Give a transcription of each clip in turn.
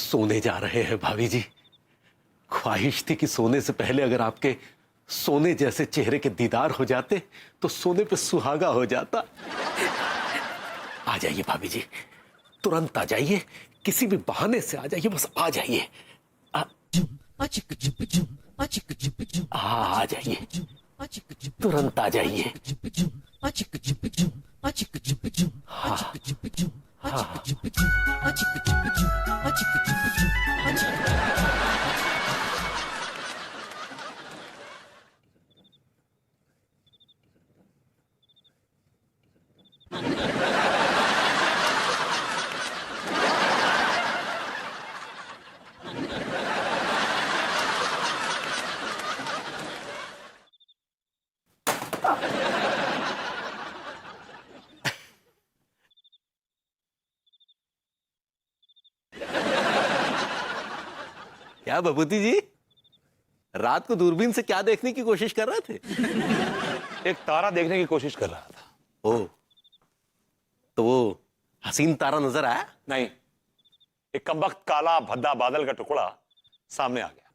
सोने जा रहे हैं भाभी जी। ख्वाहिश थी कि सोने से पहले अगर आपके सोने जैसे चेहरे के दीदार हो जाते तो सोने पे सुहागा हो जाता। आ जाइए भाभी जी, तुरंत आ जाइए, किसी भी बहाने से आ जाइए, बस आ जाइए। आ जाइए, तुरंत आ जाइए। क्या बबूती जी, रात को दूरबीन से क्या देखने की कोशिश कर रहे थे? एक तारा देखने की कोशिश कर रहा था। ओ, तो वो हसीन तारा नजर आया? नहीं, एक कमबख्त काला भद्दा बादल का टुकड़ा सामने आ गया।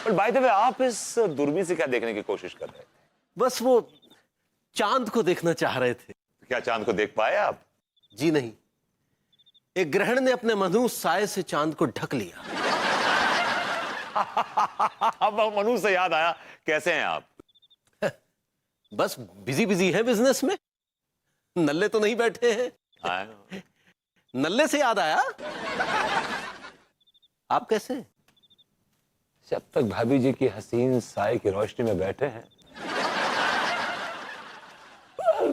पर बाय द वे, आप इस दूरबीन से क्या देखने की कोशिश कर रहे थे? बस वो चांद को देखना चाह रहे थे। क्या चांद को देख पाए आप? जी नहीं, एक ग्रहण ने अपने मधु साए से चांद को ढक लिया। अब मनु से याद आया, कैसे हैं आप? बस बिजी बिजी है बिजनेस में, नल्ले तो नहीं बैठे हैं। नल्ले से याद आया, आप कैसे? जब तक भाभी जी की हसीन साए की रोशनी में बैठे हैं,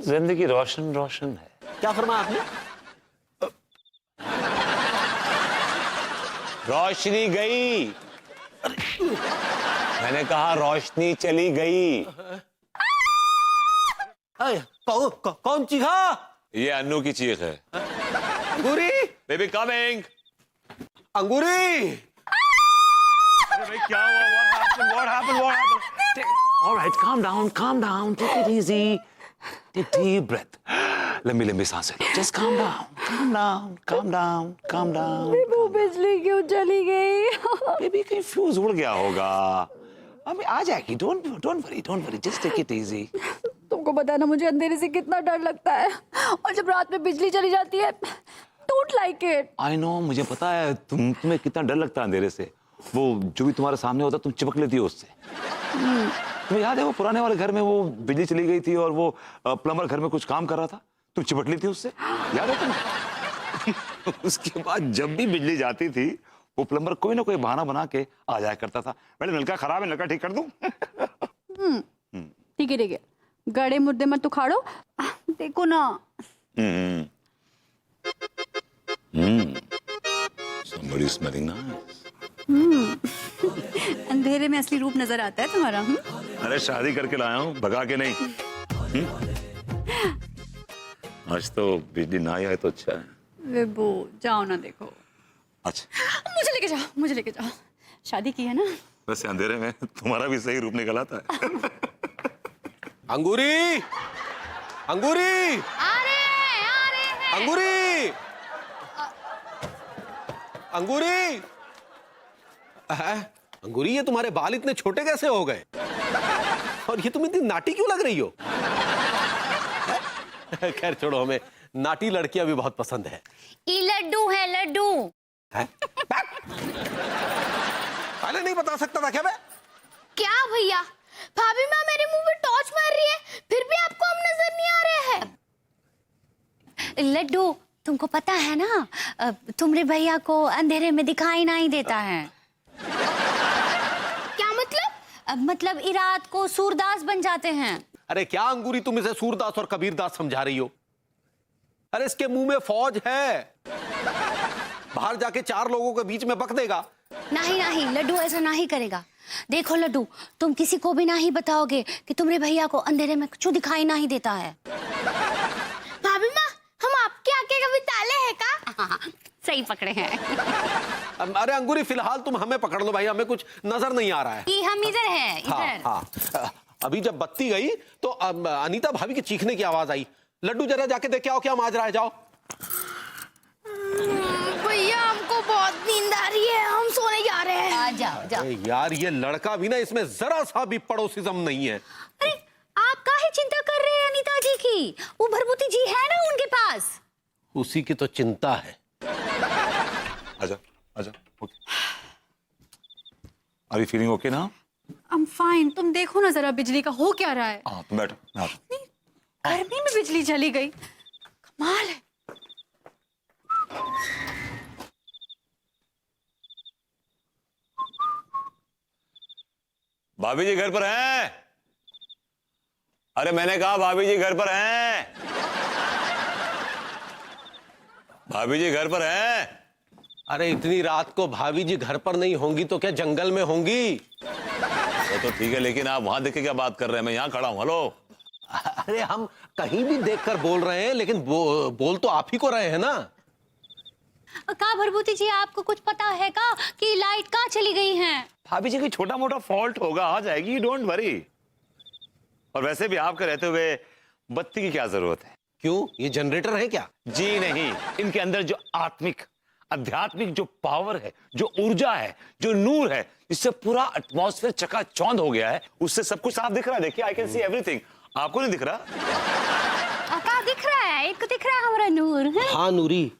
जिंदगी रोशन रोशन है। क्या फरमाया आपने? रोशनी गई, मैंने कहा रोशनी चली गई। कौन चीखा? ये अन्नू की चीख है। अंगूरी, बेबी कमिंग। अंगूरी। अरे भाई क्या हुआ? What happened? All right, calm down, take it easy, take deep breath, लंबी सांसें लो, just calm down. वो बिजली क्यों चली गई? बेबी कहीं फ्यूज उड़ गया होगा, अभी आ जाएगी। don't worry, just take it easy. तुमको पता है ना मुझे अंधेरे से कितना डर लगता है, और जब रात में बिजली चली जाती है, don't like it. I know, मुझे पता है तुम्हें कितना डर लगता है अंधेरे से। वो जो भी तुम्हारे सामने होता तुम चिपक लेती हो उससे। तुम्हें याद है वो पुराने वाले घर में वो बिजली चली गई थी और वो प्लम्बर घर में कुछ काम कर रहा था, तुम चिपट ली थी उससे, याद है तुम्हें? उसके बाद जब भी बिजली जाती थी वो प्लम्बर कोई ना कोई बहाना बना के आ जाया करता था। पहले नलका खराब है, नलका ठीक कर दूं? ठीक है, गड़े मुद्दे मत उखाड़ो, देखो ना। Somebody smelling nice. अंधेरे में असली रूप नजर आता है तुम्हारा। अरे शादी करके लाया हूँ, भगा के नहीं। आज तो बिजली ना आई तो अच्छा है। विभू जाओ ना, देखो। अच्छा, मुझे लेके जाओ, शादी की है ना। वैसे अंधेरे में तुम्हारा भी सही रूप निकल आता है। अंगूरी, अंगूरी, आ रहे हैं। अंगूरी, अंगूरी। अंगूरी, ये तुम्हारे बाल इतने छोटे कैसे हो गए? और ये तुम इतनी नाटी क्यों लग रही हो? खैर छोड़ो, हमें नाटी लड़कियां भी बहुत पसंद है। ये लड्डू है, लड्डू है? पहले नहीं बता सकता था क्या मैं? क्या भैया, भाभी माँ मेरे मुंह में टॉर्च मार रही है, फिर भी आपको हम नजर नहीं आ रहे हैं। लड्डू, तुमको पता है ना, तुम्हारे भैया को अंधेरे में दिखाई नहीं देता है। क्या मतलब? मतलब इरात को सूरदास बन जाते हैं। अरे क्या अंगूरी, तुम इसे सूरदास और कबीरदास समझा रही हो? अरे इसके मुंह में फौज है, बाहर जाके 4 लोगों के बीच में बक देगा। नहीं लड्डू, ऐसा नहीं करेगा। देखो लड्डू, तुम किसी को भी नहीं बताओगे कि तुम्हारे भैया को अंधेरे में कुछ दिखाई नहीं देता है। भाभी माँ, हम आपके आगे कभी ताले हैं का? सही पकड़े हैं। अरे अंगूरी, फिलहाल तुम हमें पकड़ लो भाई, हमें कुछ नजर नहीं आ रहा है। कि हम इधर हैं, इधर। हाँ, अभी जब बत्ती गई तो अनीता भाभी के चीखने की आवाज आई। लड्डू जरा जाके देख के आओ क्या माजरा है, जाओ। भैया हमको बहुत नींद आ रही है, हम सोने जा रहे हैं। आ जाओ जाओ। अरे यार ये लड़का भी ना, इसमें जरा सा भी पड़ोसिज्म नहीं है। अरे आप काहे चिंता कर रहे हैं अनीता जी की? वो भरभूति जी है ना उनके पास। उसी की तो चिंता है। आजा आजा, okay. Are you feeling okay ना? I'm fine. तुम देखो ना जरा बिजली का हो क्या रहा है। हाँ तुम बैठो, मैं आता हूं। गर्मी में बिजली चली गई, कमाल है। भाभी जी घर पर हैं? अरे मैंने कहा भाभी जी घर पर हैं? भाभी जी घर पर हैं? अरे इतनी रात को भाभी जी घर पर नहीं होंगी तो क्या जंगल में होंगी? वो तो ठीक है, लेकिन आप वहां देख के क्या बात कर रहे हैं? मैं यहाँ खड़ा हूं। हेलो। अरे हम कहीं भी देखकर बोल रहे हैं, लेकिन बोल तो आप ही को रहे हैं ना। का भरभूति जी, आपको कुछ पता है का कि लाइट कहाँ चली गई है? भाभी जी कोई छोटा मोटा फॉल्ट होगा, आ जाएगी, डोंट वरी। और वैसे भी आपके रहते हुए बत्ती की क्या जरूरत है? क्यों, ये जनरेटर है क्या? जी नहीं, इनके अंदर जो आत्मिक आध्यात्मिक जो पावर है, जो ऊर्जा है, जो नूर है, इससे पूरा एटमॉस्फेयर चकाचौंध हो गया है। उससे सब कुछ साफ दिख रहा है। देखिए, आई कैन सी एवरीथिंग। आपको नहीं दिख रहा? का दिख रहा है, इनको दिख रहा है हमारा नूर है? हाँ नूरी।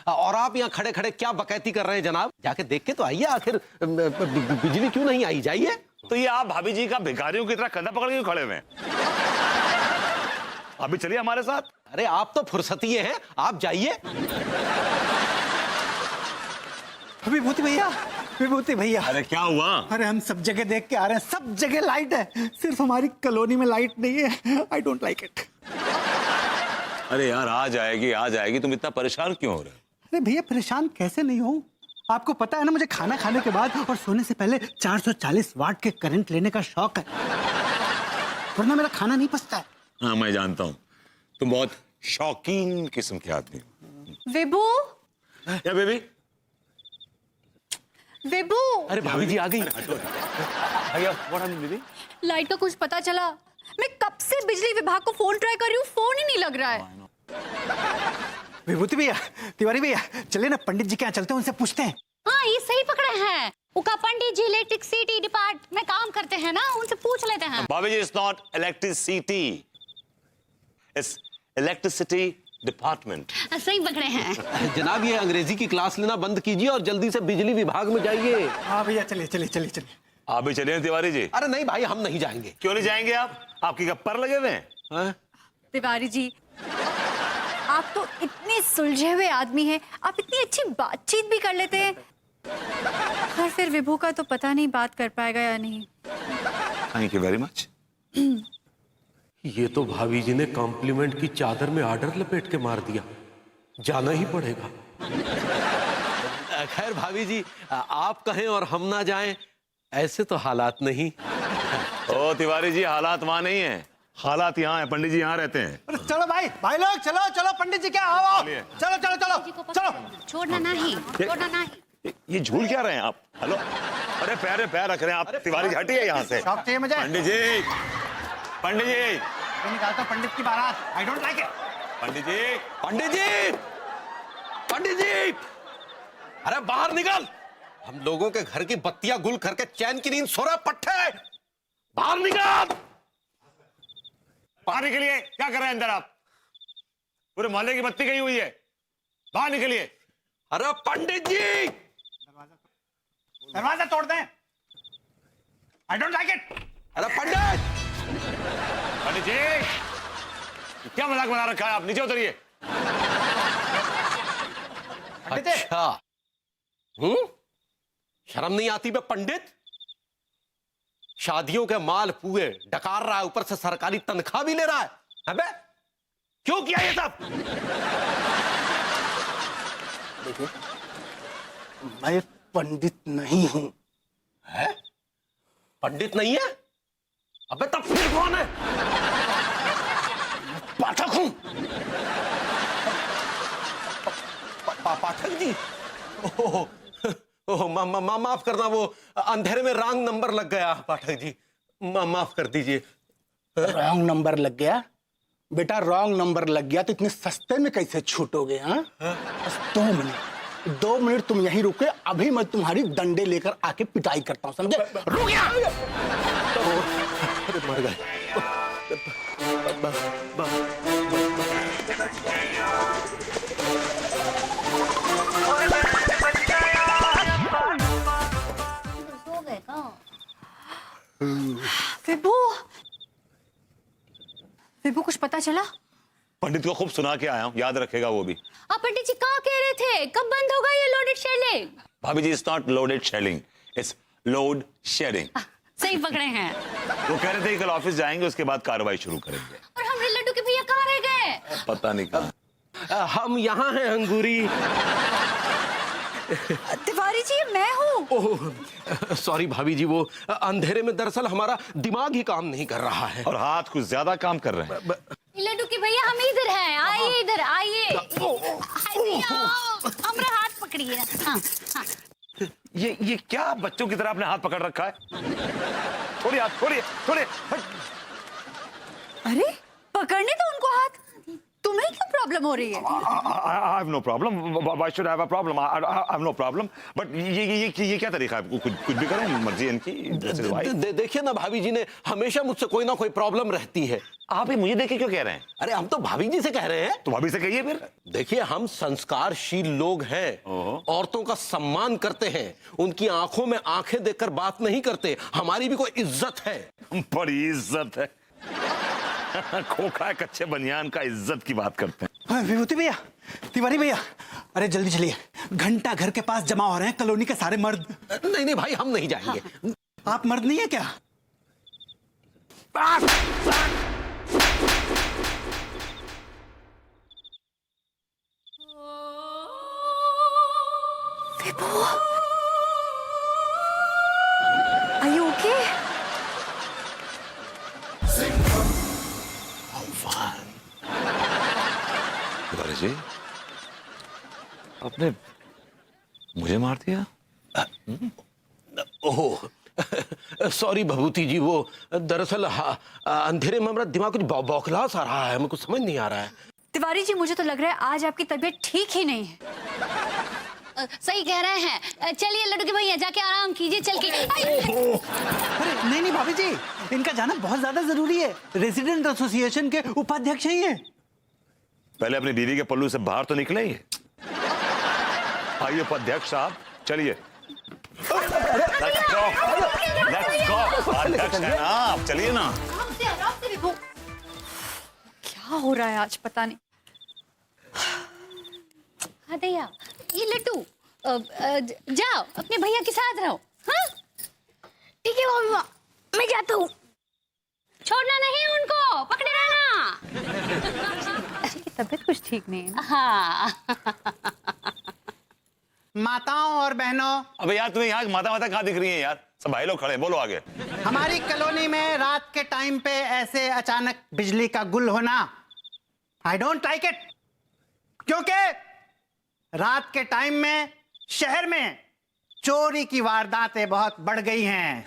और आप यहाँ खड़े खड़े क्या बकैती कर रहे हैं जनाब? जाके देख के तो आइए, आखिर बिजली क्यों नहीं आई? जाइए। तो ये आप भाभी जी का भिखारियों की तरह कंधा पकड़ के खड़े हुए हैं? अभी चलिए हमारे साथ। अरे आप तो फुर्सतिये हैं, आप जाइए। विभूति भैया, विभूति भैया। अरे क्या हुआ? अरे हम सब जगह देख के आ रहे हैं, सब जगह लाइट है, सिर्फ हमारी कॉलोनी में लाइट नहीं है। आई डोंट लाइक इट। अरे यार आ जाएगी, आ जाएगी। तुम इतना परेशान क्यों हो रहे हो? अरे भैया परेशान कैसे नहीं हूँ? आपको पता है ना, मुझे खाना खाने के बाद और सोने से पहले 440 वाट के करंट लेने का शौक है, वरना मेरा खाना नहीं पचता है। हाँ मैं जानता हूँ, तुम बहुत शौकीन किस्म के आदमी हो। विभू, या बेबी? विभू, अरे भाभी जी आ गई। भैया व्हाट हैपेंड बेबी? लाइट का कुछ पता चला? मैं कब से बिजली विभाग को फोन ट्राई कर रही हूँ, फोन ही नहीं लग रहा है। विभूति भैया, तिवारी भैया, चलिए ना पंडित जी के यहाँ चलते हैं, उनसे पूछते हैं। हाँ ये सही पकड़े हैं। उका पंडित जी इलेक्ट्रिसिटी डिपार्टमेंट में काम करते हैं ना, उनसे पूछ लेते हैं। भाभी जी, it's not electricity, it's electricity department. सही पकड़े हैं। जनाब ये अंग्रेजी की क्लास लेना बंद कीजिए और जल्दी से बिजली विभाग में जाइए। हाँ भैया चलिए चलिए चलिए चलिए। आप भी चलिए तिवारी जी। अरे नहीं भाई, हम नहीं जाएंगे। क्यों नहीं जाएंगे आप? आपकी गप्पर लगे हुए हैं? हाँ? तिवारी जी, आप तो इतने सुलझे हुए आदमी हैं, आप इतनी अच्छी बातचीत भी कर लेते हैं, और फिर विभू का तो पता नहीं बात कर पाएगा या नहीं। Thank you very much. ये तो भाभी जी ने कॉम्प्लीमेंट की चादर में आर्डर लपेट के मार दिया, जाना ही पड़ेगा। खैर भाभी जी, आप कहें और हम ना जाएं, ऐसे तो हालात नहीं। ओ तिवारी जी, हालात वहां नहीं है, हालात यहाँ है। पंडित जी यहाँ रहते हैं। अरे चलो भाई, भाई लोग चलो चलो, पंडित जी क्या आओ आओ, चलिए। चलो चलो चलो चलो। छोड़ना नहीं, छोड़ना नहीं। ये झूल क्या रहे हैं आप? हेलो, अरे पैर पैर रख रहे हैं आप। तिवारी जी हटिए यहाँ से। शौक चाहिए मुझे। पंडित जी, पंडित जी, मैं निकालता हूं पंडित की बारात। I don't like it. पंडित जी, पंडित जी, पंडित जी, अरे बाहर निकल। हम लोगों के घर की बत्तियां गुल करके चैन की नींद सो रहा पट्टे, बाहर निकल। बाहर निकलिए। क्या कर रहे हैं अंदर आप? पूरे मोहल्ले की बत्ती गई हुई है, बाहर निकलिए। अरे पंडित जी, दरवाजा तोड़ दें। आई डोंट लाइक इट। अरे पंडित, पंडित जी, क्या मजाक बना रखा है आप? नीचे उतरिए। पंडित जी। अच्छा, शर्म नहीं आती बे पंडित? शादियों के माल पुए डकार रहा है, ऊपर से सरकारी तनख्वाह भी ले रहा है। अबे क्यों किया ये सब? देखिए, मैं पंडित नहीं हूं। है? पंडित नहीं है? अबे तब फिर कौन है? पाठक हूं। पाठक जी, ओह ओह, माफ करना, वो अंधेरे में रॉन्ग नंबर लग गया। पाठक जी माफ कर दीजिए। रॉन्ग नंबर लग गया? बेटा रॉन्ग नंबर लग गया तो इतने सस्ते में कैसे छूटोगे? हाँ, बस 2 मिनट तुम यहीं रुके, अभी मैं तुम्हारी डंडे लेकर आके पिटाई करता हूँ, समझे? रुक गया। अरे मर गए। सो गए का? विभू, विभू कुछ पता चला? पंडित को खूब सुना के आया हूँ, याद रखेगा वो भी। आप पंडित जी क्या कह रहे थे? कब बंद होगा ये लोडेड शेलिंग? भाभी जी, it's not loaded shedding, it's load shedding. सही पकड़े हैं। वो कह रहे थे कि कल ऑफिस जाएंगे, उसके बाद कार्रवाई शुरू करेंगे। और हमारे लड्डू के भैया कहाँ रह गए? पता नहीं कहाँ। हम यहाँ हैं अंगूरी। तिवारी जी, ये मैं हूँ। ओह सॉरी भाभी जी, वो अंधेरे में दरअसल हमारा दिमाग ही काम नहीं कर रहा है। और हाथ कुछ ज्यादा काम कर रहे हैं। लड्डू के भैया हम इधर हैं, आइए इधर आइए। हमारा हाथ पकड़िए। हाँ, हाँ। ये क्या बच्चों की तरह आपने हाथ पकड़ रखा है? थोड़ी हाथ, थोड़ी। अरे पकड़ने दो उनको हाथ। तुम्हें क्यों प्रॉब्लम हो रही है? I have no problem. Why should I have a problem? I have no problem. But ये क्या तरीका है? कुछ भी करें, मर्जी इनकी। देखिए ना, भाभी जी ने हमेशा मुझसे कोई ना कोई प्रॉब्लम रहती है। आप ही मुझे देख के क्यों कह रहे हैं? अरे हम तो भाभी जी से कह रहे हैं। तो भाभी से कहिए फिर। देखिए, हम संस्कारशील लोग हैं, औरतों का सम्मान करते हैं, उनकी आंखों में आंखें देखकर बात नहीं करते, हमारी भी कोई इज्जत है। बड़ी इज्जत है। खोखा कच्चे बनियान का इज्जत की बात करते हैं। विभूति भैया, तिवारी भैया, अरे जल्दी चलिए, घंटा घर के पास जमा हो रहे हैं कॉलोनी के सारे मर्द। नहीं भाई, हम नहीं जाएंगे। आप मर्द नहीं है क्या? Are you okay? Tiwari ji, आपने मुझे मार दिया? ओह सॉरी भभूति जी, वो दरअसल अंधेरे में हमारा दिमाग कुछ बौखला सा रहा है, मुझे कुछ समझ नहीं आ रहा है। तिवारी जी, मुझे तो लग रहा है आज आपकी तबीयत ठीक ही नहीं है। सही कह रहे हैं। चलिए लड्डू के भैया, जाके आराम कीजिए चल के। अरे नहीं भाभी जी, इनका जाना बहुत ज्यादा जरूरी है। रेसिडेंट एसोसिएशन के उपाध्यक्ष हैं ये। पहले अपनी बीवी के पल्लू से बाहर तो निकले ही। आइए उपाध्यक्ष साहब, चलिए। Let's go। अध्यक्ष है ना आप, चलिए ना। क्या हो रहा है आज पता नहीं। हाँ भैया, ये लड्डू जाओ अपने भैया के साथ रहो। हाँ ठीक है भाभी माँ, मैं जाता हूँ। छोड़ना नहीं उनको, पकड़े रहना। तबीयत कुछ ठीक नहीं है ना? हाँ। माताओं और बहनों, अबे यार, तुम्हें यहाँ माता कहाँ दिख रही है यार? सब भाई लोग खड़े हैं, बोलो आगे। हमारी कॉलोनी में रात के टाइम पे ऐसे अचानक बिजली का गुल होना आई डोंट लाइक इट, क्योंकि रात के टाइम में शहर में चोरी की वारदातें बहुत बढ़ गई हैं।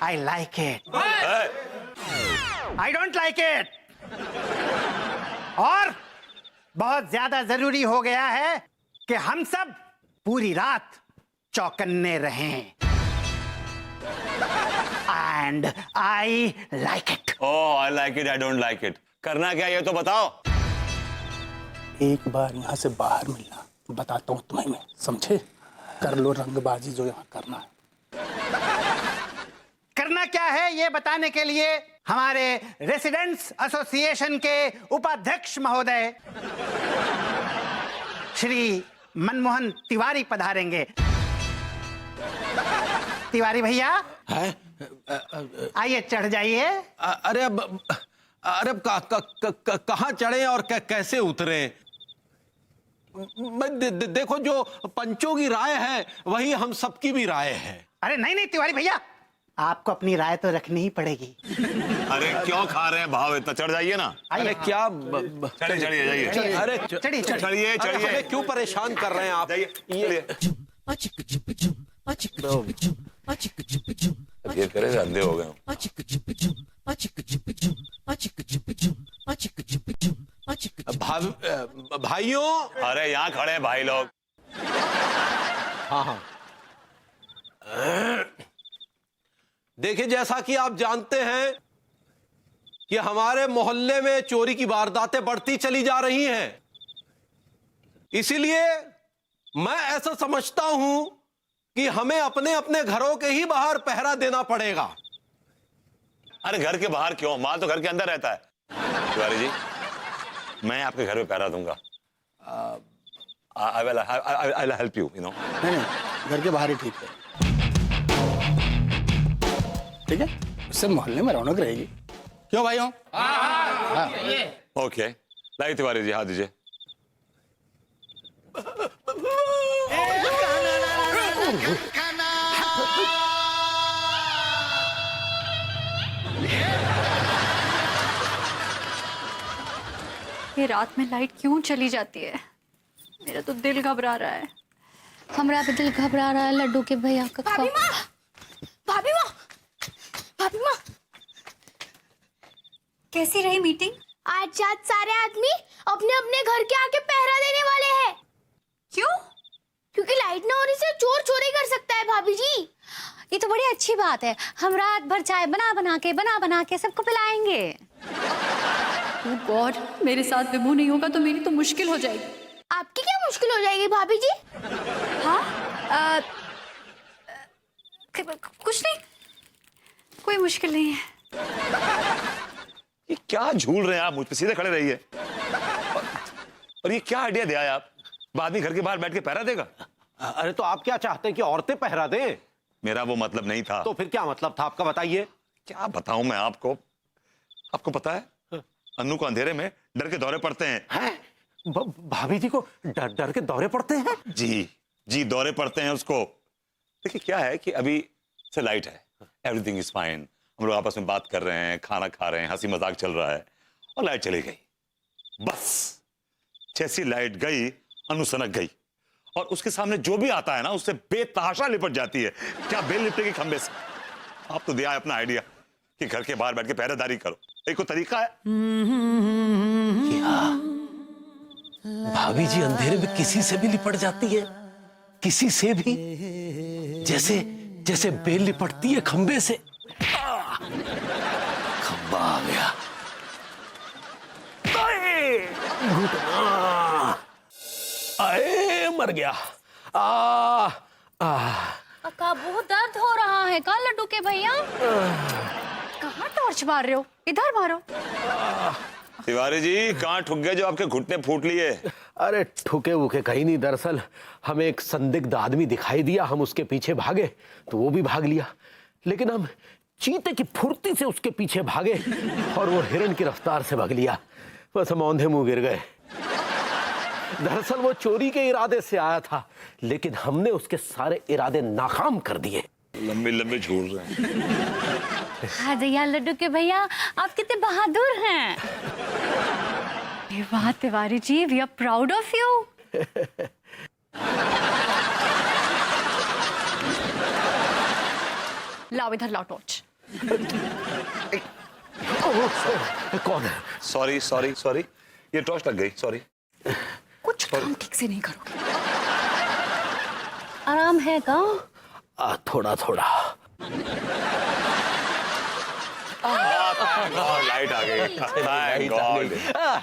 I like it, I don't like it. और बहुत ज्यादा जरूरी हो गया है कि हम सब पूरी रात चौकन्ने रहें। And I like it. Oh, I like it, I don't like it. करना क्या ये तो बताओ। एक बार यहाँ से बाहर मिलना, बताता हूँ तुम्हें मैं, समझे? कर लो रंगबाजी जो यहाँ करना है। करना क्या है ये बताने के लिए हमारे रेसिडेंट्स एसोसिएशन के उपाध्यक्ष महोदय श्री मनमोहन तिवारी पधारेंगे। तिवारी भैया, आइए चढ़ जाइए। अरे अब कहाँ चढ़े और कैसे उतरे? देखो, जो पंचों की राय है वही हम सबकी भी राय है। अरे नहीं नहीं तिवारी भैया, आपको अपनी राय तो रखनी ही पड़ेगी। अरे क्यों खा रहे हैं भाव इतना? चढ़ जाइए ना। अरे क्या चलिए जाइए। अरे चढ़िए हमें क्यों परेशान कर रहे हैं आप? ये करे अंधे हो गए। भाइयों। अरे यहाँ खड़े हैं भाई लोग। हाँ हाँ, देखिए जैसा कि आप जानते हैं कि हमारे मोहल्ले में चोरी की वारदातें बढ़ती चली जा रही हैं, इसीलिए मैं ऐसा समझता हूं कि हमें अपने अपने घरों के ही बाहर पहरा देना पड़ेगा। अरे घर के बाहर क्यों, माल तो घर के अंदर रहता है। तिवारी जी, मैं आपके घर में पहरा दूंगा। I will help you, you know. नहीं घर के बाहर ही ठीक है, ठीक है, उससे मोहल्ले में रौनक रहेगी। क्यों भाइयों? ओके, लाइए तिवारी जी, हाथ दीजिए। ये रात में लाइट क्यों चली जाती है? मेरा तो दिल घबरा रहा है। हमारा भी दिल घबरा रहा है लड्डू के भैया का। भाभी माँ, भाभी माँ, भाभी माँ, कैसी रही मीटिंग? आज सारे आदमी अपने अपने घर के आके पहरा देने वाले हैं। क्यों? क्योंकि लाइट ना होने से चोर चोरी कर सकता है भाभी जी। ये तो बड़ी अच्छी बात है। हम रात भर चाय बना बना के सबको पिलाएंगे। ओह गॉड, मेरे साथ विभू नहीं होगा तो मेरी तो मुश्किल हो जाएगी। आपकी क्या मुश्किल हो जाएगी भाभी जी? हाँ, कुछ नहीं, कोई मुश्किल नहीं है। ये क्या झूल रहे हैं आप मुझ पे, सीधे खड़े रहिए। और ये क्या आइडिया दिया है आप, आदमी घर के बाहर बैठ के पहरा देगा? अरे तो आप क्या चाहते हैं कि औरतें पहरा दें? मेरा वो मतलब नहीं था। तो फिर क्या मतलब था आपका, बताइए। क्या बताऊं मैं आपको, आपको पता है अन्नू को अंधेरे में डर के दौरे पड़ते हैं। भाभी जी को डर डर के दौरे पड़ते हैं? जी जी, दौरे पड़ते हैं उसको। देखिए क्या है कि अभी से लाइट है, एवरीथिंग इज फाइन, हम लोग आपस में बात कर रहे हैं, खाना खा रहे हैं, हंसी मजाक चल रहा है, और लाइट चली गई। बस जैसी लाइट गई, अनु सनक गई, और उसके सामने जो भी आता है ना उससे बेतहाशा लिपट जाती है। क्या बेल लिपटेगी खंबे से। आप तो दिया है अपना आइडिया कि घर के बाहर बैठ के पहरेदारी करो, एक को तरीका है। भाभी जी अंधेरे में किसी से भी लिपट जाती है, किसी से भी, जैसे जैसे बेल लिपटती है खंबे से। खंबा आ गया। आए, मर गया। अक्का बहुत दर्द हो रहा है का लड्डू के भैया? कहाँ टॉर्च मार रहे हो? इधर मारो। तिवारी जी कहाँ ठुक गए जो आपके घुटने फूट लिए? अरे ठुके वुके कहीं नहीं, दरअसल हमें एक संदिग्ध आदमी दिखाई दिया, हम उसके पीछे भागे तो वो भी भाग लिया, लेकिन हम चीते की फुर्ती से उसके पीछे भागे और वो हिरण की रफ्तार से भाग लिया। बस हम औंधे मुंह गिर गए। दरअसल वो चोरी के इरादे से आया था, लेकिन हमने उसके सारे इरादे नाकाम कर दिए। लंबे लंबे झूल रहे हैं। हाँ दया लड्डू के भैया, आप कितने बहादुर हैं। ये वाह Tiwari ji, we are proud of you. लाओ इधर, लाओ टॉर्च। कौन है? सॉरी सॉरी सॉरी, ये टॉर्च लग गई, सॉरी। कुछ काम ठीक से नहीं करोगे। आराम है का? थोड़ा थोड़ा। लाइट आ गई। Thank God।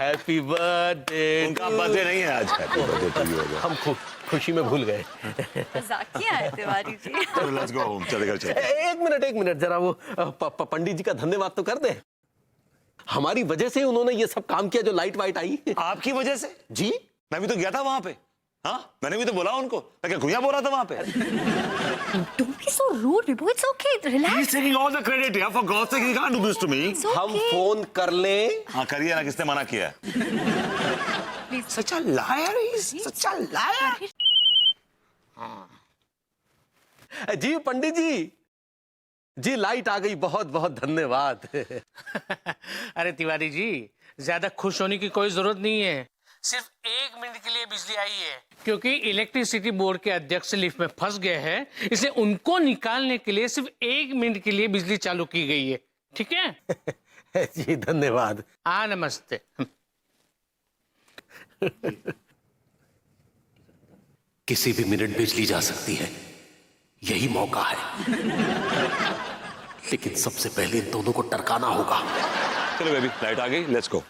Happy birthday. उनका बर्थडे नहीं है आज। Happy birthday to you again। हम खुशी में भूल गए। मजाक किया है तिवारी जी। चलो लेट्स गो होम, चले घर चलते हैं। एक मिनट जरा वो पंडित जी का धन्यवाद तो कर दे। हमारी वजह से उन्होंने ये सब काम किया, जो लाइट वाइट आई। आपकी वजह से? जी, मैं भी तो गया था वहां पे। हाँ, मैंने भी तो बोला उनको, मैं क्या घुइयां बोल रहा था वहां पे? Don't be so rude, Vibhu. It's okay. Relax. He's taking all the credit here. For God's sake, he can't do this to me। It's हम okay. फोन कर लें? हाँ करिए ना, किसने मना किया है? Such a liar, he's such a liar। जी पंडित जी, लाइट आ गई, बहुत बहुत धन्यवाद। अरे तिवारी जी, ज्यादा खुश होने की कोई जरूरत नहीं है। सिर्फ 1 मिनट के लिए बिजली आई है, क्योंकि इलेक्ट्रिसिटी बोर्ड के अध्यक्ष लिफ्ट में फंस गए हैं, इसलिए उनको निकालने के लिए सिर्फ 1 मिनट के लिए बिजली चालू की गई है। ठीक है? जी धन्यवाद। हाँ नमस्ते। किसी भी मिनट बिजली जा सकती है, यही मौका है। लेकिन सबसे पहले इन दोनों को टरकाना होगा। चलो बेबी, लाइट आ गई, लेट्स गो।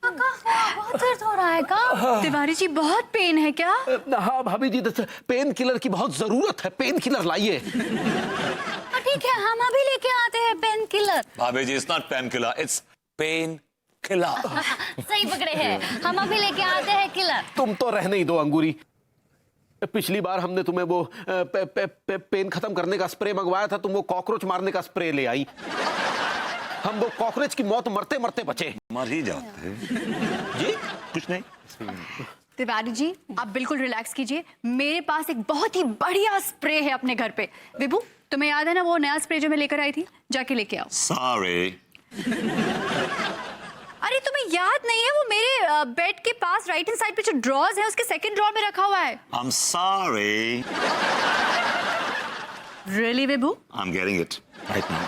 बहुत दर्द हो रहा है का? तिवारी जी बहुत पेन है क्या? हाँ भाभी जी, पेन किलर की बहुत जरूरत है, पेन किलर लाइए। ठीक है, हम अभी लेके आते हैं पेन किलर। भाभी जी, it's not pain killer, it's pain killer. सही पकड़े हैं, हम अभी लेके आते हैं किलर। तुम तो रहने ही दो अंगूरी। पिछली बार हमने तुम्हें वो पेन खत्म करने का स्प्रे मंगवाया था, तुम वो कॉकरोच मारने का स्प्रे ले आई। हम वो कॉकरोच की मौत मरते मरते बचे। मर ही जाते हैं। जी कुछ नहीं। तिवारी जी आप बिल्कुल रिलैक्स कीजिए, मेरे पास एक बहुत ही बढ़िया स्प्रे है अपने घर पे। विभू, तुम्हें याद है ना वो नया स्प्रे जो मैं लेकर आई थी? जाके लेके आओ। Sorry। अरे तुम्हें याद नहीं है? वो मेरे बेड के पास राइट हैंड साइड पे जो ड्रॉर्स है उसके सेकंड ड्रॉर में रखा हुआ है। I'm sorry। Really Vibhu? I'm getting it right now।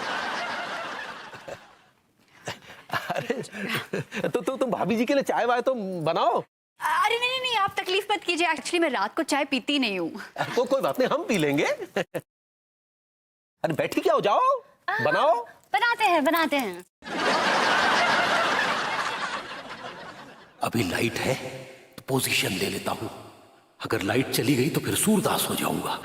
तो तुम भाभी जी के लिए चाय वाय तो बनाओ। अरे नहीं नहीं नहीं, आप तकलीफ मत कीजिए, एक्चुअली मैं रात को चाय पीती नहीं हूँ। तो कोई बात नहीं, हम पी लेंगे। अरे बैठी क्या हो, जाओ बनाओ। बनाते हैं। अभी लाइट है तो पोजीशन ले लेता हूं, अगर लाइट चली गई तो फिर सूरदास हो जाऊंगा।